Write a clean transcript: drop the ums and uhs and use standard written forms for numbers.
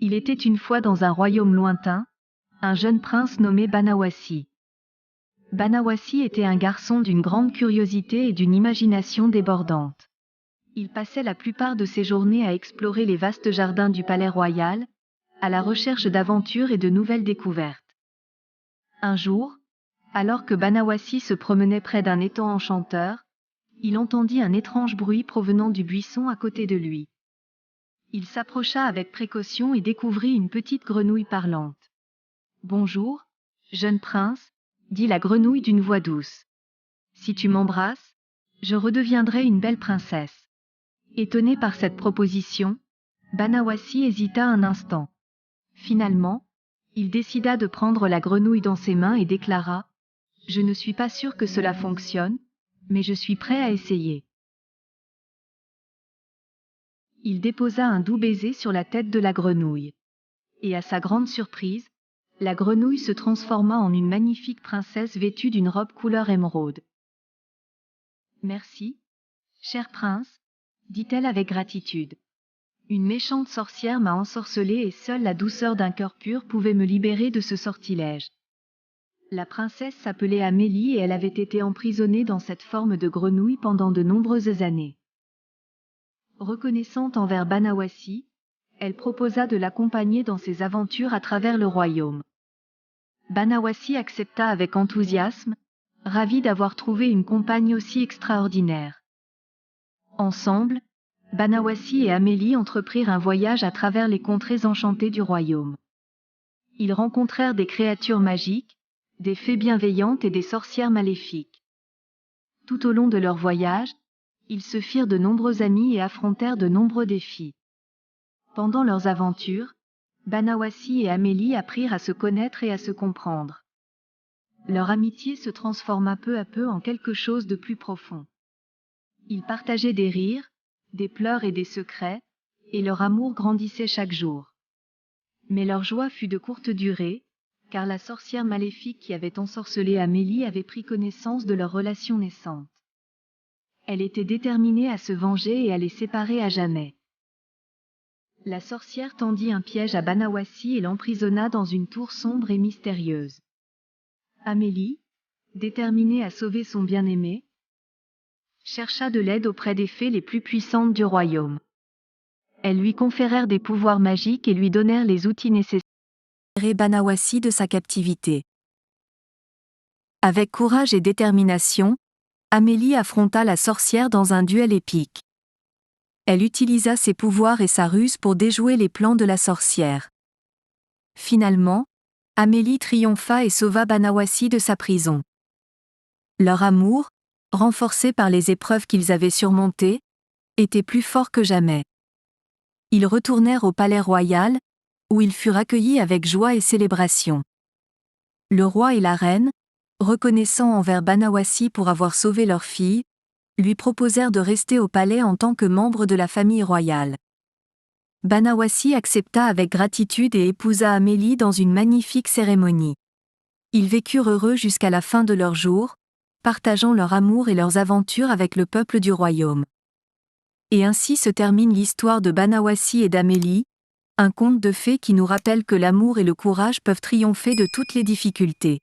Il était une fois dans un royaume lointain, un jeune prince nommé Banawasi. Banawasi était un garçon d'une grande curiosité et d'une imagination débordante. Il passait la plupart de ses journées à explorer les vastes jardins du palais royal, à la recherche d'aventures et de nouvelles découvertes. Un jour, alors que Banawasi se promenait près d'un étang enchanteur, il entendit un étrange bruit provenant du buisson à côté de lui. Il s'approcha avec précaution et découvrit une petite grenouille parlante. « Bonjour, jeune prince, » dit la grenouille d'une voix douce. « Si tu m'embrasses, je redeviendrai une belle princesse. » Étonné par cette proposition, Banawasi hésita un instant. Finalement, il décida de prendre la grenouille dans ses mains et déclara « Je ne suis pas sûr que cela fonctionne, mais je suis prêt à essayer. » Il déposa un doux baiser sur la tête de la grenouille. Et à sa grande surprise, la grenouille se transforma en une magnifique princesse vêtue d'une robe couleur émeraude. « Merci, cher prince, » dit-elle avec gratitude. « Une méchante sorcière m'a ensorcelée et seule la douceur d'un cœur pur pouvait me libérer de ce sortilège. » La princesse s'appelait Amélie et elle avait été emprisonnée dans cette forme de grenouille pendant de nombreuses années. Reconnaissante envers Banawasi, elle proposa de l'accompagner dans ses aventures à travers le royaume. Banawasi accepta avec enthousiasme, ravi d'avoir trouvé une compagne aussi extraordinaire. Ensemble, Banawasi et Amélie entreprirent un voyage à travers les contrées enchantées du royaume. Ils rencontrèrent des créatures magiques, des fées bienveillantes et des sorcières maléfiques. Tout au long de leur voyage, ils se firent de nombreux amis et affrontèrent de nombreux défis. Pendant leurs aventures, Banawasi et Amélie apprirent à se connaître et à se comprendre. Leur amitié se transforma peu à peu en quelque chose de plus profond. Ils partageaient des rires, des pleurs et des secrets, et leur amour grandissait chaque jour. Mais leur joie fut de courte durée, car la sorcière maléfique qui avait ensorcelé Amélie avait pris connaissance de leur relation naissante. Elle était déterminée à se venger et à les séparer à jamais. La sorcière tendit un piège à Banawasi et l'emprisonna dans une tour sombre et mystérieuse. Amélie, déterminée à sauver son bien-aimé, chercha de l'aide auprès des fées les plus puissantes du royaume. Elles lui conférèrent des pouvoirs magiques et lui donnèrent les outils nécessaires pour libérer Banawasi de sa captivité. Avec courage et détermination, Amélie affronta la sorcière dans un duel épique. Elle utilisa ses pouvoirs et sa ruse pour déjouer les plans de la sorcière. Finalement, Amélie triompha et sauva Banawasi de sa prison. Leur amour, renforcé par les épreuves qu'ils avaient surmontées, était plus fort que jamais. Ils retournèrent au palais royal, où ils furent accueillis avec joie et célébration. Le roi et la reine, reconnaissant envers Banawasi pour avoir sauvé leur fille, lui proposèrent de rester au palais en tant que membre de la famille royale. Banawasi accepta avec gratitude et épousa Amélie dans une magnifique cérémonie. Ils vécurent heureux jusqu'à la fin de leurs jours, partageant leur amour et leurs aventures avec le peuple du royaume. Et ainsi se termine l'histoire de Banawasi et d'Amélie, un conte de fées qui nous rappelle que l'amour et le courage peuvent triompher de toutes les difficultés.